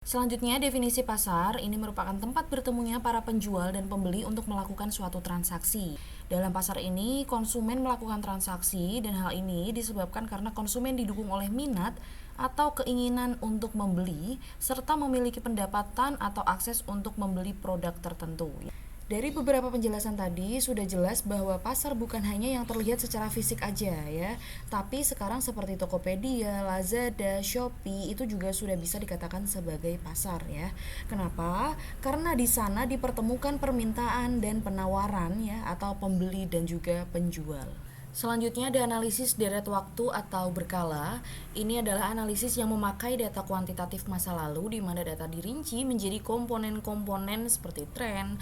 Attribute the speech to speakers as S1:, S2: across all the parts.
S1: Selanjutnya, definisi pasar ini merupakan tempat bertemunya para penjual dan pembeli untuk melakukan suatu transaksi. Dalam pasar ini, konsumen melakukan transaksi dan hal ini disebabkan karena konsumen didukung oleh minat atau keinginan untuk membeli serta memiliki pendapatan atau akses untuk membeli produk tertentu. Dari beberapa penjelasan tadi sudah jelas bahwa pasar bukan hanya yang terlihat secara fisik aja ya, tapi sekarang seperti Tokopedia, Lazada, Shopee itu juga sudah bisa dikatakan sebagai pasar ya. Kenapa? Karena di sana dipertemukan permintaan dan penawaran ya atau pembeli dan juga penjual. Selanjutnya ada analisis deret waktu atau berkala. Ini adalah analisis yang memakai data kuantitatif masa lalu di mana data dirinci menjadi komponen-komponen seperti tren,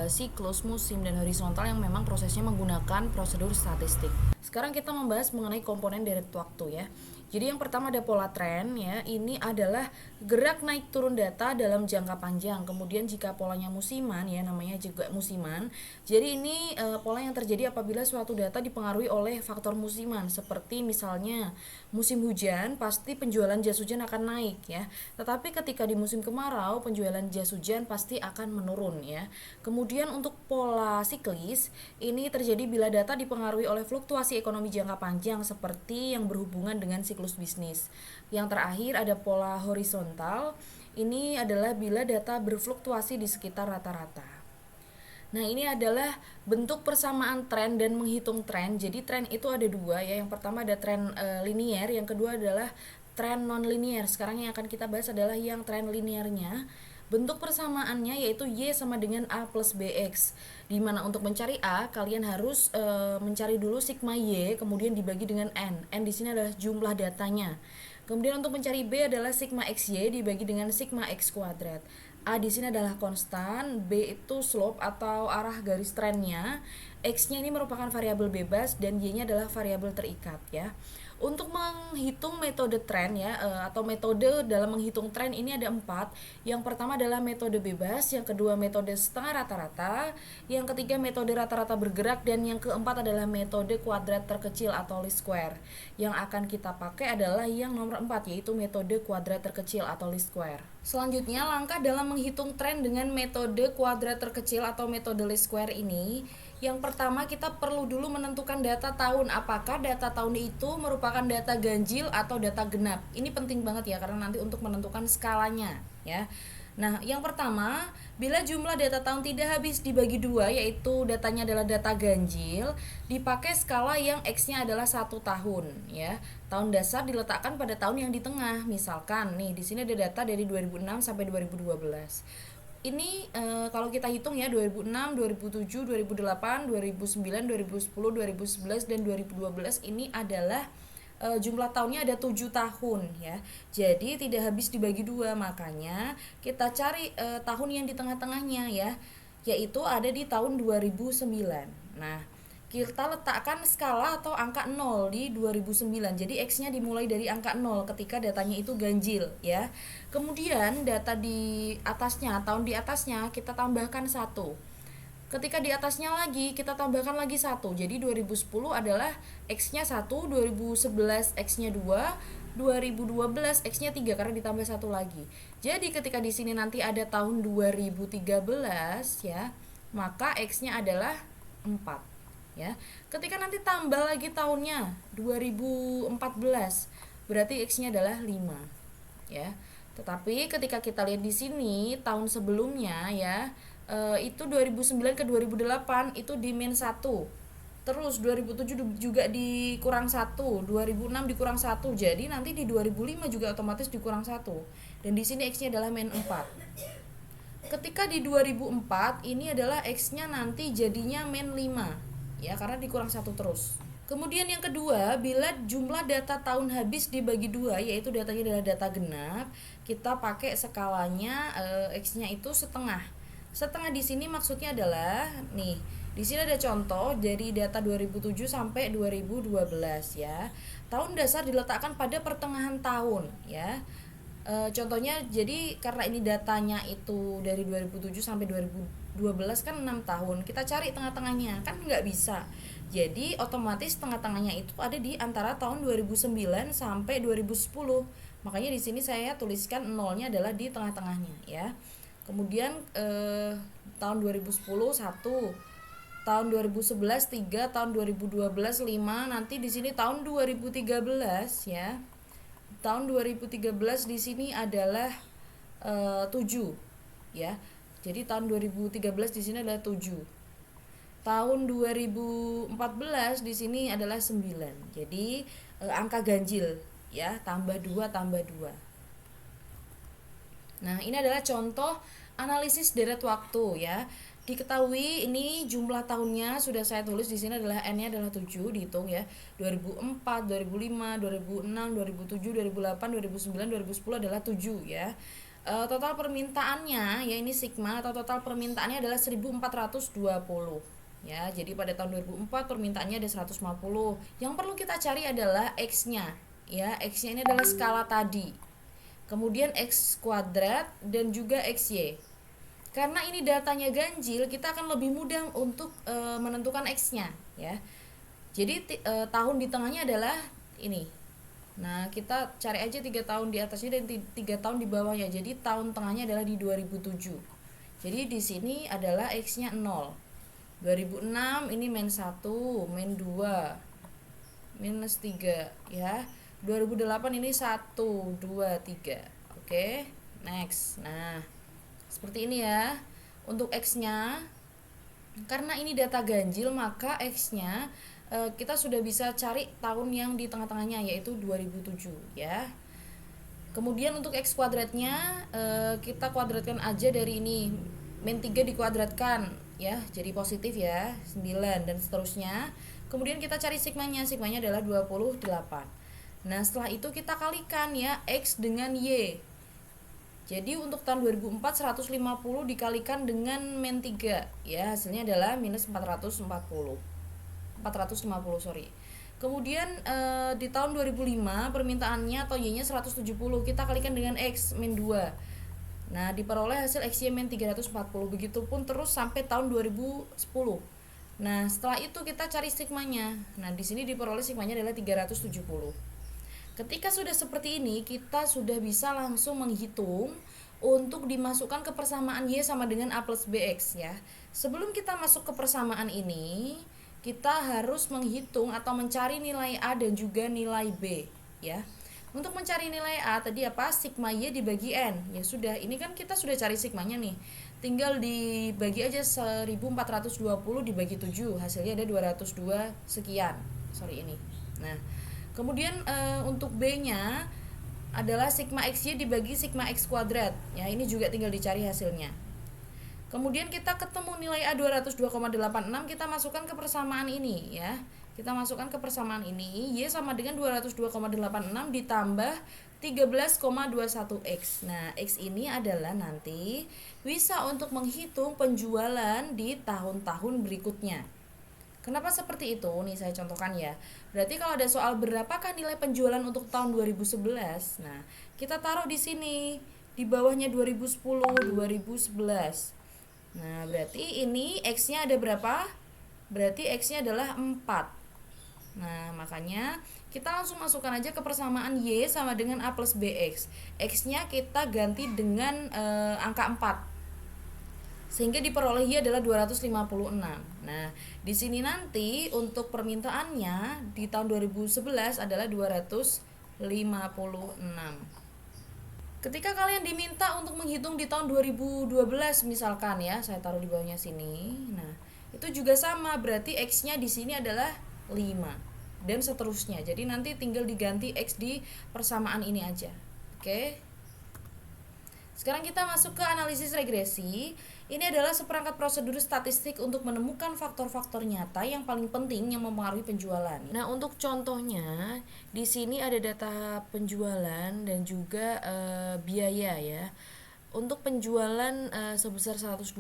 S1: siklus, musim, dan horizontal yang memang prosesnya menggunakan prosedur statistik. Sekarang kita membahas mengenai komponen deret waktu ya. Jadi yang pertama ada pola tren ya. Ini adalah gerak naik turun data dalam jangka panjang. Kemudian jika polanya musiman ya, namanya juga musiman. Jadi ini pola yang terjadi apabila suatu data dipengaruhi oleh faktor musiman, seperti misalnya musim hujan pasti penjualan jas hujan akan naik ya. Tetapi ketika di musim kemarau penjualan jas hujan pasti akan menurun ya. Kemudian untuk pola siklis ini terjadi bila data dipengaruhi oleh fluktuasi ekonomi jangka panjang seperti yang berhubungan dengan siklus bisnis. Yang terakhir ada pola horizontal. Ini adalah bila data berfluktuasi di sekitar rata-rata. Nah, ini adalah bentuk persamaan tren dan menghitung tren. Jadi tren itu ada dua ya. Yang pertama ada tren linier, yang kedua adalah tren non-linier. Sekarang yang akan kita bahas adalah yang tren liniernya. Bentuk persamaannya yaitu Y sama dengan A plus BX. Dimana untuk mencari A, kalian harus mencari dulu sigma Y, kemudian dibagi dengan N. N di sini adalah jumlah datanya. Kemudian untuk mencari B adalah sigma XY dibagi dengan sigma X kuadrat. A di sini adalah konstan, B itu slope atau arah garis trennya, X-nya ini merupakan variabel bebas dan Y-nya adalah variabel terikat ya. Untuk menghitung metode tren ya atau metode dalam menghitung tren ini ada 4. Yang pertama adalah metode bebas, yang kedua metode setengah rata-rata, yang ketiga metode rata-rata bergerak, dan yang keempat adalah metode kuadrat terkecil atau least square. Yang akan kita pakai adalah yang nomor 4 yaitu metode kuadrat terkecil atau least square. Selanjutnya langkah dalam menghitung tren dengan metode kuadrat terkecil atau metode least square ini. Yang pertama kita perlu dulu menentukan data tahun. Apakah data tahun itu merupakan data ganjil atau data genap. Ini penting banget ya karena nanti untuk menentukan skalanya ya. Nah, yang pertama, bila jumlah data tahun tidak habis dibagi 2, yaitu datanya adalah data ganjil, dipakai skala yang X-nya adalah 1 tahun ya. Tahun dasar diletakkan pada tahun yang di tengah. Misalkan nih di sini ada data dari 2006 sampai 2012. Ini kalau kita hitung ya 2006, 2007, 2008, 2009, 2010, 2011 dan 2012 ini adalah jumlah tahunnya ada 7 tahun ya. Jadi tidak habis dibagi 2, makanya kita cari tahun yang di tengah-tengahnya ya, yaitu ada di tahun 2009. Nah, kita letakkan skala atau angka 0 di 2009. Jadi X-nya dimulai dari angka 0 ketika datanya itu ganjil ya. Kemudian data di atasnya, tahun di atasnya kita tambahkan 1. Ketika di atasnya lagi kita tambahkan lagi 1. Jadi 2010 adalah X-nya 1, 2011 X-nya 2, 2012 X-nya 3 karena ditambah 1 lagi. Jadi ketika di sini nanti ada tahun 2013 ya, maka X-nya adalah 4. Ya. Ketika nanti tambah lagi tahunnya 2014, berarti X-nya adalah 5 ya. Tetapi ketika kita lihat di sini tahun sebelumnya ya, itu 2009 ke 2008 itu di min 1. Terus 2007 juga dikurang 1, 2006 dikurang 1. Jadi nanti di 2005 juga otomatis dikurang 1. Dan di sini X-nya adalah min 4. Ketika di 2004 ini adalah X-nya nanti jadinya min 5. Ya, karena dikurang 1 terus. Kemudian yang kedua, bila jumlah data tahun habis dibagi 2, yaitu datanya adalah data genap, kita pakai skalanya X-nya itu setengah. Setengah di sini maksudnya adalah nih, di sini ada contoh dari data 2007 sampai 2012 ya. Tahun dasar diletakkan pada pertengahan tahun ya. Contohnya jadi karena ini datanya itu dari 2007 sampai 2012 kan 6 tahun, kita cari tengah-tengahnya kan nggak bisa. Jadi otomatis tengah-tengahnya itu ada di antara tahun 2009 sampai 2010. Makanya di sini saya tuliskan nolnya adalah di tengah-tengahnya ya. Kemudian tahun 2010 1, tahun 2011 3, tahun 2012 5, nanti di sini tahun 2013 ya. Tahun 2013 di sini adalah 7 ya. Jadi tahun 2013 di sini adalah 7. Tahun 2014 di sini adalah 9. Jadi angka ganjil ya, tambah 2 tambah 2. Nah, ini adalah contoh analisis deret waktu ya. Diketahui ini jumlah tahunnya sudah saya tulis di sini adalah N-nya adalah 7, dihitung ya. 2004, 2005, 2006, 2007, 2008, 2009, 2010 adalah 7 ya. Total permintaannya ya, ini sigma atau total permintaannya adalah 1420 ya. Jadi pada tahun 2004 permintaannya ada 150. Yang perlu kita cari adalah X-nya ya. X-nya ini adalah skala tadi. Kemudian X kuadrat dan juga XY. Karena ini datanya ganjil, kita akan lebih mudah untuk menentukan X-nya ya. Jadi tahun di tengahnya adalah ini. Nah, kita cari aja 3 tahun di atasnya dan 3 tahun di bawahnya. Jadi tahun tengahnya adalah di 2007. Jadi di sini adalah X-nya 0. 2006 ini min 1, min 2, minus 3 ya. 2008 ini 1, 2, 3. Oke, next. Nah, seperti ini ya. Untuk X-nya, karena ini data ganjil, maka X-nya kita sudah bisa cari tahun yang di tengah-tengahnya, yaitu 2007 ya. Kemudian untuk X kuadratnya, kita kuadratkan aja dari ini. Min 3 dikuadratkan ya, jadi positif ya, 9 dan seterusnya. Kemudian kita cari sigmanya. Sigmanya adalah 28. Nah, setelah itu kita kalikan ya X dengan Y. Jadi untuk tahun 2004 150 dikalikan dengan min 3 ya, hasilnya adalah minus 450. Sorry. Kemudian di tahun 2005 permintaannya atau Y-nya 170, kita kalikan dengan X min 2. Nah, diperoleh hasil XY min 340. Begitupun terus sampai tahun 2010. Nah, setelah itu kita cari sigmanya. Nah, di sini diperoleh sigmanya adalah 370. Ketika sudah seperti ini, kita sudah bisa langsung menghitung untuk dimasukkan ke persamaan Y sama dengan A plus BX ya. Sebelum kita masuk ke persamaan ini, kita harus menghitung atau mencari nilai A dan juga nilai B ya. Untuk mencari nilai A tadi apa? Sigma Y dibagi N. Ya sudah, ini kan kita sudah cari sigmanya nih. Tinggal dibagi aja 1420 dibagi 7, hasilnya ada 202 sekian. Sorry ini. Nah, kemudian untuk B-nya adalah sigma XY dibagi sigma X kuadrat. Ya, ini juga tinggal dicari hasilnya. Kemudian kita ketemu nilai A 202,86, kita masukkan ke persamaan ini ya. Kita masukkan ke persamaan ini, Y sama dengan 202,86 ditambah 13,21X. Nah, X ini adalah nanti bisa untuk menghitung penjualan di tahun-tahun berikutnya. Kenapa seperti itu? Nih saya contohkan ya. Berarti kalau ada soal berapakah nilai penjualan untuk tahun 2011, nah kita taruh di sini di bawahnya 2010, 2011. Nah, berarti ini X-nya ada berapa? Berarti X-nya adalah 4. Nah, makanya kita langsung masukkan aja ke persamaan Y sama dengan A plus BX. X-nya kita ganti dengan angka 4. Sehingga diperoleh Y adalah 256. Nah, di sini nanti untuk permintaannya di tahun 2011 adalah 256. Ketika kalian diminta untuk menghitung di tahun 2012 misalkan ya, saya taruh di bawahnya sini. Nah, itu juga sama, berarti X-nya di sini adalah 5 dan seterusnya. Jadi nanti tinggal diganti X di persamaan ini aja. Oke. Sekarang kita masuk ke analisis regresi. Ini adalah seperangkat prosedur statistik untuk menemukan faktor-faktor nyata yang paling penting yang mempengaruhi penjualan. Nah, untuk contohnya di sini ada data penjualan dan juga biaya ya. Untuk penjualan sebesar 120,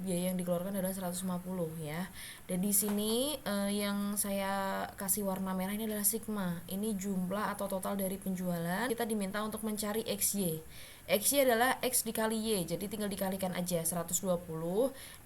S1: biaya yang dikeluarkan adalah 150 ya. Dan di sini yang saya kasih warna merah ini adalah sigma. Ini jumlah atau total dari penjualan. Kita diminta untuk mencari XY. X-nya adalah X dikali Y, jadi tinggal dikalikan aja. 120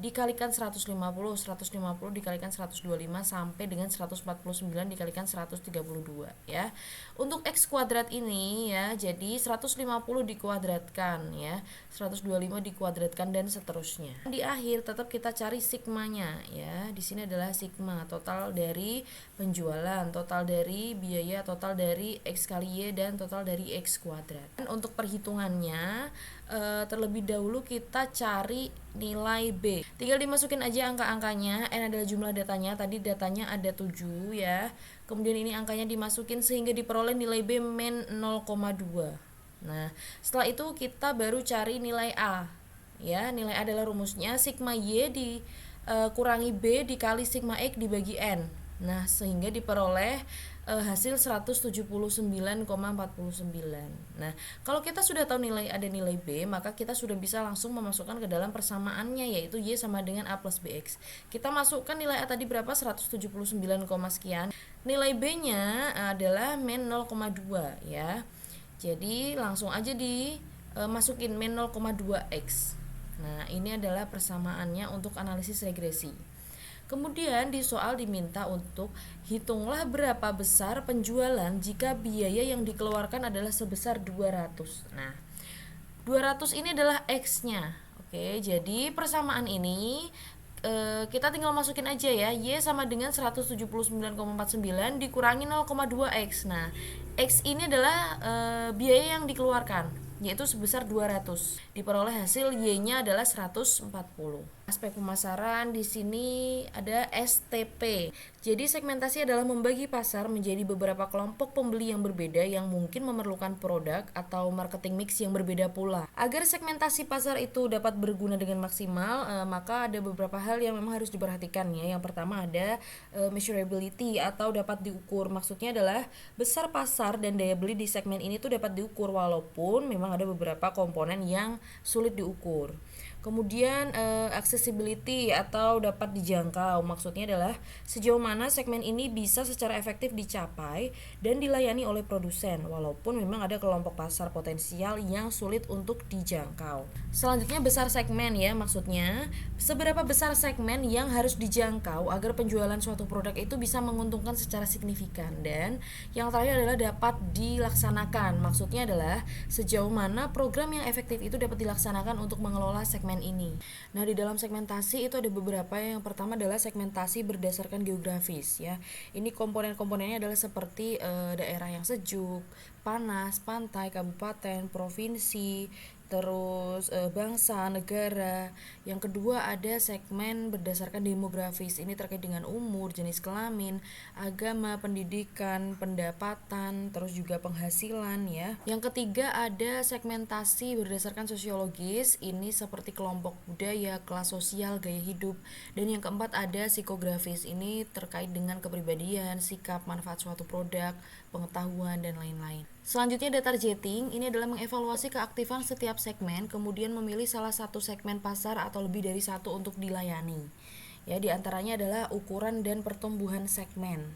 S1: dikalikan 150, 150 dikalikan 125 sampai dengan 149 dikalikan 132 ya. Untuk X kuadrat ini ya, jadi 150 dikuadratkan ya, 125 dikuadratkan dan seterusnya. Di akhir tetap kita cari sigmanya ya. Di sini adalah sigma, total dari penjualan, total dari biaya, total dari X kali Y dan total dari X kuadrat. Dan untuk perhitungannya terlebih dahulu kita cari nilai B. Tinggal dimasukin aja angka-angkanya. N adalah jumlah datanya. Tadi datanya ada 7 ya. Kemudian ini angkanya dimasukin sehingga diperoleh nilai B min 0,2. Nah, setelah itu kita baru cari nilai A. Ya, nilai A adalah rumusnya sigma Y kurangi B dikali sigma X dibagi N. Nah, sehingga diperoleh hasil 179,49. Nah, kalau kita sudah tahu ada nilai B, maka kita sudah bisa langsung memasukkan ke dalam persamaannya, yaitu Y sama dengan A plus BX. Kita masukkan nilai A tadi berapa? 179, sekian. Nilai B-nya adalah min 0,2 ya. Jadi langsung aja dimasukin min 0,2X. Nah, ini adalah persamaannya untuk analisis regresi. Kemudian di soal diminta untuk hitunglah berapa besar penjualan jika biaya yang dikeluarkan adalah sebesar 200. Nah, 200 ini adalah X-nya. Oke, jadi persamaan ini kita tinggal masukin aja ya. Y sama dengan 179,49 dikurangi 0,2X. Nah, X ini adalah biaya yang dikeluarkan, yaitu sebesar 200. Diperoleh hasil Y-nya adalah 140. Aspek pemasaran di sini ada STP. Jadi segmentasi adalah membagi pasar menjadi beberapa kelompok pembeli yang berbeda yang mungkin memerlukan produk atau marketing mix yang berbeda pula. Agar segmentasi pasar itu dapat berguna dengan maksimal, maka ada beberapa hal yang memang harus diperhatikan ya. Yang pertama ada measurability atau dapat diukur. Maksudnya adalah besar pasar dan daya beli di segmen ini tuh dapat diukur walaupun memang ada beberapa komponen yang sulit diukur. Kemudian accessibility atau dapat dijangkau, maksudnya adalah sejauh mana segmen ini bisa secara efektif dicapai dan dilayani oleh produsen walaupun memang ada kelompok pasar potensial yang sulit untuk dijangkau. Selanjutnya besar segmen ya, maksudnya seberapa besar segmen yang harus dijangkau agar penjualan suatu produk itu bisa menguntungkan secara signifikan. Dan yang terakhir adalah dapat dilaksanakan, maksudnya adalah sejauh mana program yang efektif itu dapat dilaksanakan untuk mengelola segmen ini. Nah, di dalam segmentasi itu ada beberapa. Yang pertama adalah segmentasi berdasarkan geografis ya. Ini komponen-komponennya adalah seperti daerah yang sejuk, panas, pantai, kabupaten, provinsi, terus bangsa, negara. Yang kedua ada segmen berdasarkan demografis. Ini terkait dengan umur, jenis kelamin, agama, pendidikan, pendapatan, terus juga penghasilan ya. Yang ketiga ada segmentasi berdasarkan sosiologis. Ini seperti kelompok budaya, kelas sosial, gaya hidup. Dan yang keempat ada psikografis. Ini terkait dengan kepribadian, sikap, manfaat suatu produk, pengetahuan dan lain-lain. Selanjutnya ada targeting. Ini adalah mengevaluasi keaktifan setiap segmen, kemudian memilih salah satu segmen pasar atau lebih dari satu untuk dilayani. Ya, di antaranya adalah ukuran dan pertumbuhan segmen.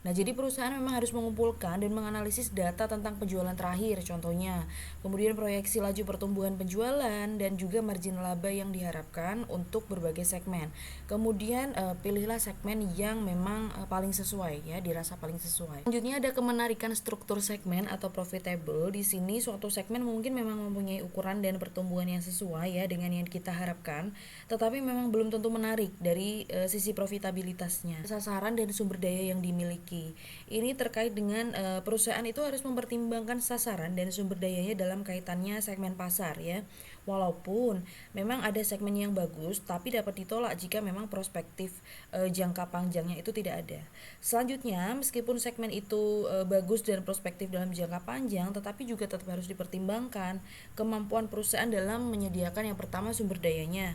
S1: Nah, jadi perusahaan memang harus mengumpulkan dan menganalisis data tentang penjualan terakhir, contohnya. Kemudian proyeksi laju pertumbuhan penjualan dan juga margin laba yang diharapkan untuk berbagai segmen. Kemudian pilihlah segmen yang memang paling sesuai ya, dirasa paling sesuai. Selanjutnya ada kemenarikan struktur segmen atau profitable. Di sini suatu segmen mungkin memang mempunyai ukuran dan pertumbuhan yang sesuai ya dengan yang kita harapkan, tetapi memang belum tentu menarik dari sisi profitabilitasnya. Sasaran dan sumber daya yang dimiliki. Ini terkait dengan perusahaan itu harus mempertimbangkan sasaran dan sumber dayanya dalam kaitannya segmen pasar ya. Walaupun memang ada segmen yang bagus, tapi dapat ditolak jika memang perspektif jangka panjangnya itu tidak ada. Selanjutnya, meskipun segmen itu bagus dan prospektif dalam jangka panjang, tetapi juga tetap harus dipertimbangkan kemampuan perusahaan dalam menyediakan yang pertama sumber dayanya.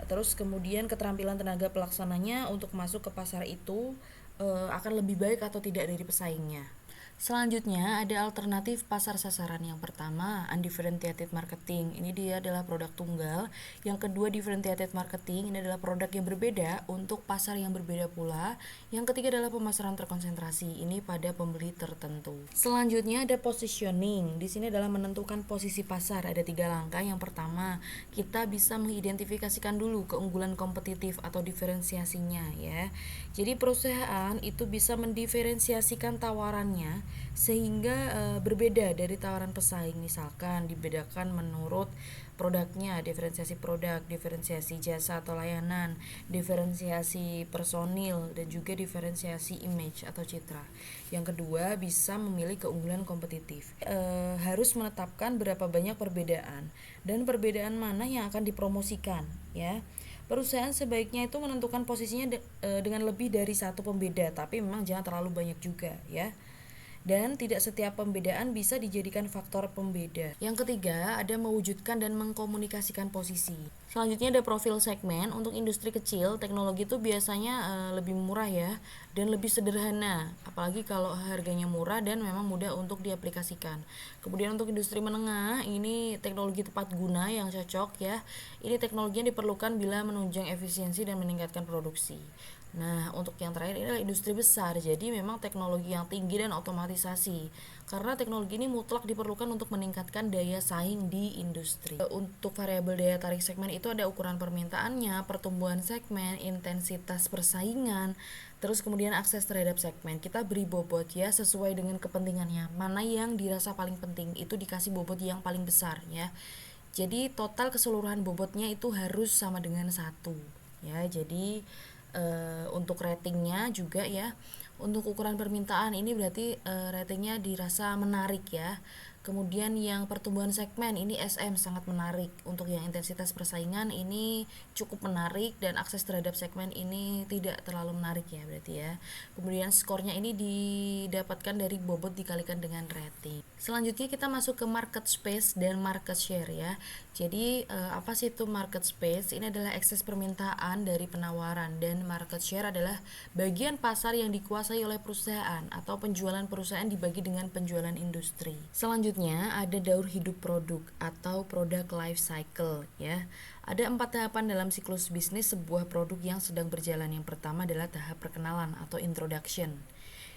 S1: Terus kemudian keterampilan tenaga pelaksananya untuk masuk ke pasar itu akan lebih baik atau tidak dari pesaingnya. Selanjutnya ada alternatif pasar sasaran. Yang pertama, undifferentiated marketing. Ini dia adalah produk tunggal. Yang kedua, differentiated marketing. Ini adalah produk yang berbeda untuk pasar yang berbeda pula. Yang ketiga adalah pemasaran terkonsentrasi. Ini pada pembeli tertentu. Selanjutnya ada positioning. Di sini adalah menentukan posisi pasar. Ada 3 langkah. Yang pertama, kita bisa mengidentifikasikan dulu keunggulan kompetitif atau diferensiasinya ya. Jadi perusahaan itu bisa mendiferensiasikan tawarannya sehingga berbeda dari tawaran pesaing. Misalkan dibedakan menurut produknya, diferensiasi produk, diferensiasi jasa atau layanan, diferensiasi personil, dan juga diferensiasi image atau citra. Yang kedua, bisa memilih keunggulan kompetitif. Harus menetapkan berapa banyak perbedaan dan perbedaan mana yang akan dipromosikan ya. Perusahaan sebaiknya itu menentukan posisinya dengan lebih dari satu pembeda, tapi memang jangan terlalu banyak juga ya. Dan tidak setiap pembedaan bisa dijadikan faktor pembeda. Yang ketiga, ada mewujudkan dan mengkomunikasikan posisi. Selanjutnya ada profil segmen. Untuk industri kecil, teknologi itu biasanya lebih murah ya, dan lebih sederhana. Apalagi kalau harganya murah dan memang mudah untuk diaplikasikan. Kemudian untuk industri menengah, ini teknologi tepat guna yang cocok ya. Ini teknologi yang diperlukan bila menunjang efisiensi dan meningkatkan produksi. Nah, untuk yang terakhir ini adalah industri besar. Jadi memang teknologi yang tinggi dan otomatisasi. Karena teknologi ini mutlak diperlukan untuk meningkatkan daya saing di industri. Untuk variabel daya tarik segmen itu ada ukuran permintaannya, pertumbuhan segmen, intensitas persaingan, terus kemudian akses terhadap segmen. Kita beri bobot ya sesuai dengan kepentingannya. Mana yang dirasa paling penting itu dikasih bobot yang paling besar ya. Jadi total keseluruhan bobotnya itu harus sama dengan 1 ya. Jadi untuk ratingnya juga ya, untuk ukuran permintaan ini berarti ratingnya dirasa menarik ya. Kemudian yang pertumbuhan segmen ini SM sangat menarik. Untuk yang intensitas persaingan ini cukup menarik, dan akses terhadap segmen ini tidak terlalu menarik ya berarti ya. Kemudian skornya ini didapatkan dari bobot dikalikan dengan rating. Selanjutnya kita masuk ke market space dan market share ya. Jadi apa sih itu market space? Ini adalah ekses permintaan dari penawaran, dan market share adalah bagian pasar yang dikuasai oleh perusahaan atau penjualan perusahaan dibagi dengan penjualan industri. Selanjutnya ada daur hidup produk atau product life cycle ya. Ada 4 tahapan dalam siklus bisnis sebuah produk yang sedang berjalan. Yang pertama adalah tahap perkenalan atau introduction.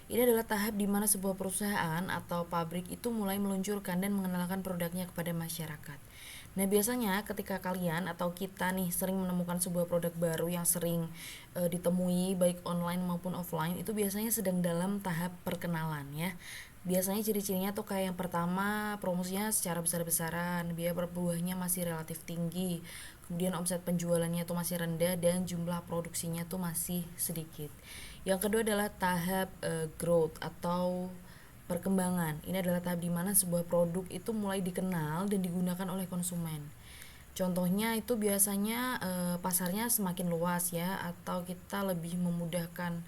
S1: Ini adalah tahap di mana sebuah perusahaan atau pabrik itu mulai meluncurkan dan mengenalkan produknya kepada masyarakat. Nah, biasanya ketika kalian atau kita nih sering menemukan sebuah produk baru yang sering ditemui baik online maupun offline, itu biasanya sedang dalam tahap perkenalan ya. Biasanya ciri-cirinya tuh kayak yang pertama, promosinya secara besar-besaran, biaya per buahnya masih relatif tinggi, kemudian omset penjualannya tuh masih rendah, dan jumlah produksinya tuh masih sedikit. Yang kedua adalah tahap growth atau perkembangan. Ini adalah tahap di mana sebuah produk itu mulai dikenal dan digunakan oleh konsumen. Contohnya itu biasanya pasarnya semakin luas ya, atau kita lebih memudahkan,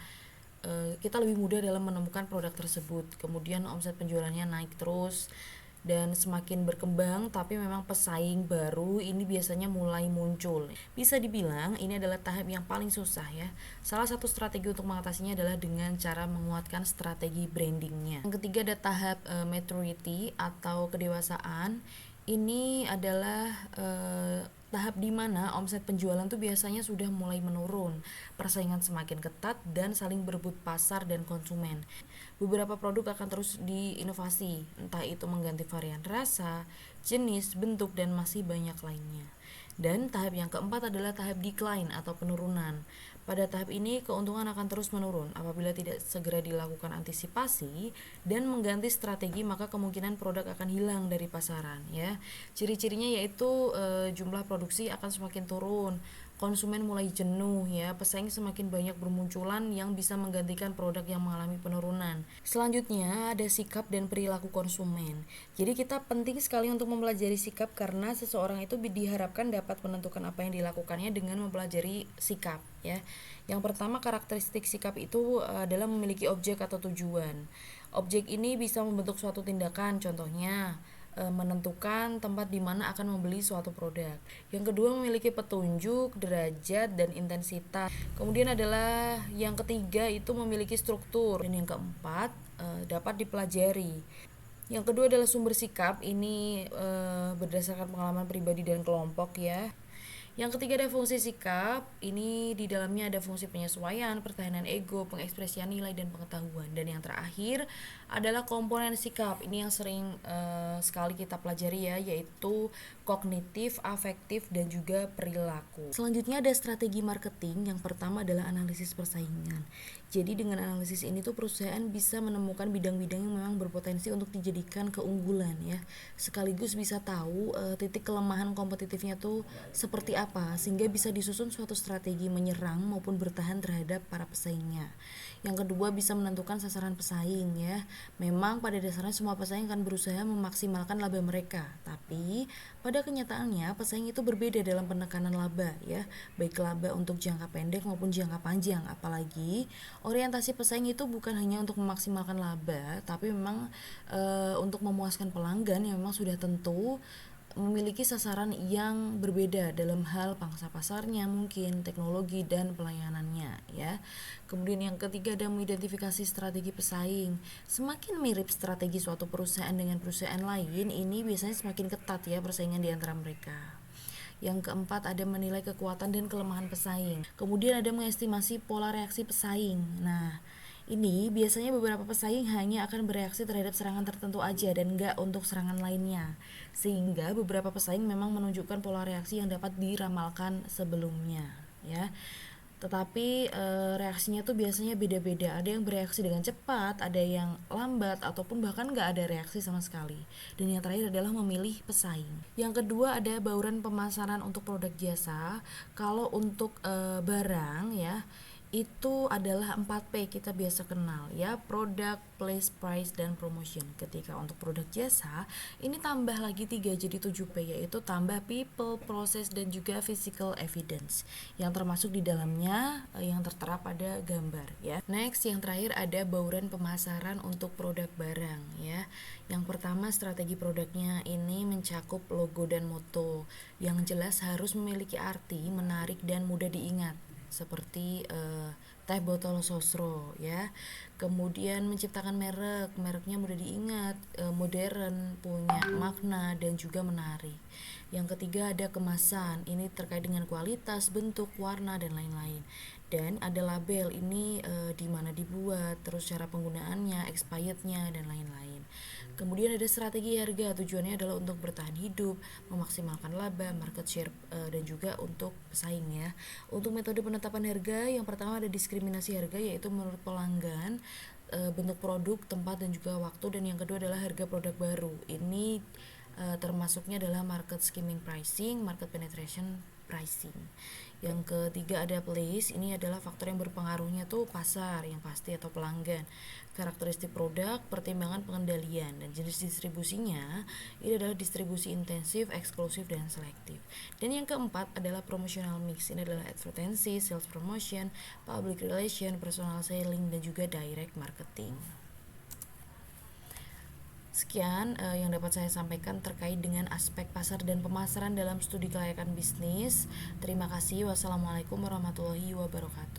S1: kita lebih mudah dalam menemukan produk tersebut. Kemudian omset penjualannya naik terus dan semakin berkembang, tapi memang pesaing baru ini biasanya mulai muncul. Bisa dibilang ini adalah tahap yang paling susah ya. Salah satu strategi untuk mengatasinya adalah dengan cara menguatkan strategi brandingnya. Yang ketiga ada tahap maturity atau kedewasaan. Ini adalah tahap di mana omset penjualan tuh biasanya sudah mulai menurun, persaingan semakin ketat, dan saling berebut pasar dan konsumen. Beberapa produk akan terus diinovasi, entah itu mengganti varian rasa, jenis, bentuk, dan masih banyak lainnya. Dan tahap yang keempat adalah tahap decline atau penurunan. Pada tahap ini keuntungan akan terus menurun apabila tidak segera dilakukan antisipasi dan mengganti strategi, maka kemungkinan produk akan hilang dari pasaran ya. Ciri-cirinya yaitu jumlah produksi akan semakin turun, konsumen mulai jenuh ya, pesaing semakin banyak bermunculan yang bisa menggantikan produk yang mengalami penurunan. Selanjutnya ada sikap dan perilaku konsumen. Jadi kita penting sekali untuk mempelajari sikap, karena seseorang itu diharapkan dapat menentukan apa yang dilakukannya dengan mempelajari sikap ya. Yang pertama, karakteristik sikap itu adalah memiliki objek atau tujuan. Objek ini bisa membentuk suatu tindakan, contohnya menentukan tempat di mana akan membeli suatu produk. Yang kedua, memiliki petunjuk, derajat, dan intensitas. Kemudian adalah yang ketiga itu memiliki struktur, dan yang keempat dapat dipelajari. Yang kedua adalah sumber sikap, ini berdasarkan pengalaman pribadi dan kelompok ya. Yang ketiga ada fungsi sikap, ini di dalamnya ada fungsi penyesuaian, pertahanan ego, pengekspresian nilai, dan pengetahuan. Dan yang terakhir adalah komponen sikap, ini yang sering sekali kita pelajari ya, yaitu kognitif, afektif, dan juga perilaku. Selanjutnya ada strategi marketing, yang pertama adalah analisis persaingan. Jadi dengan analisis ini tuh perusahaan bisa menemukan bidang-bidang yang memang berpotensi untuk dijadikan keunggulan ya, sekaligus bisa tahu titik kelemahan kompetitifnya tuh seperti apa, sehingga bisa disusun suatu strategi menyerang maupun bertahan terhadap para pesaingnya. Yang kedua, bisa menentukan sasaran pesaing ya. Memang pada dasarnya semua pesaing akan berusaha memaksimalkan laba mereka, tapi pada kenyataannya pesaing itu berbeda dalam penekanan laba ya, baik laba untuk jangka pendek maupun jangka panjang. Apalagi orientasi pesaing itu bukan hanya untuk memaksimalkan laba, tapi memang untuk memuaskan pelanggan yang memang sudah tentu memiliki sasaran yang berbeda dalam hal pangsa pasarnya, mungkin teknologi dan pelayanannya ya. Kemudian yang ketiga ada mengidentifikasi strategi pesaing. Semakin mirip strategi suatu perusahaan dengan perusahaan lain, ini biasanya semakin ketat ya persaingan di antara mereka. Yang keempat ada menilai kekuatan dan kelemahan pesaing. Kemudian ada mengestimasi pola reaksi pesaing. Nah, ini biasanya beberapa pesaing hanya akan bereaksi terhadap serangan tertentu aja dan enggak untuk serangan lainnya. Sehingga beberapa pesaing memang menunjukkan pola reaksi yang dapat diramalkan sebelumnya ya. Tetapi reaksinya tuh biasanya beda-beda. Ada yang bereaksi dengan cepat, ada yang lambat, ataupun bahkan nggak ada reaksi sama sekali. Dan yang terakhir adalah memilih pesaing. Yang kedua ada bauran pemasaran untuk produk jasa. Kalau untuk barang ya, itu adalah 4P kita biasa kenal ya, product, place, price, dan promotion. Ketika untuk produk jasa ini tambah lagi 3 jadi 7P, yaitu tambah people, process, dan juga physical evidence yang termasuk di dalamnya yang tertera pada gambar ya. Next, yang terakhir ada bauran pemasaran untuk produk barang ya. Yang pertama, strategi produknya ini mencakup logo dan moto yang jelas harus memiliki arti, menarik, dan mudah diingat, seperti teh botol sosro ya. Kemudian menciptakan mereknya mudah diingat, modern, punya makna, dan juga menarik. Yang ketiga ada kemasan, ini terkait dengan kualitas, bentuk, warna, dan lain-lain. Dan ada label, ini di mana dibuat, terus cara penggunaannya, expirednya, dan lain-lain. Kemudian ada strategi harga, tujuannya adalah untuk bertahan hidup, memaksimalkan laba, market share, dan juga untuk pesaing ya. Untuk metode penetapan harga, yang pertama ada diskriminasi harga, yaitu menurut pelanggan, bentuk produk, tempat, dan juga waktu. Dan yang kedua adalah harga produk baru. Ini termasuknya adalah market skimming pricing, market penetration pricing. Yang ketiga ada place, ini adalah faktor yang berpengaruhnya tuh pasar yang pasti atau pelanggan, karakteristik produk, pertimbangan pengendalian, dan jenis distribusinya ini adalah distribusi intensif, eksklusif, dan selektif. Dan yang keempat adalah promotional mix, ini adalah advertensi, sales promotion, public relation, personal selling, dan juga direct marketing. Sekian yang dapat saya sampaikan terkait dengan aspek pasar dan pemasaran dalam studi kelayakan bisnis. Terima kasih. Wassalamualaikum warahmatullahi wabarakatuh.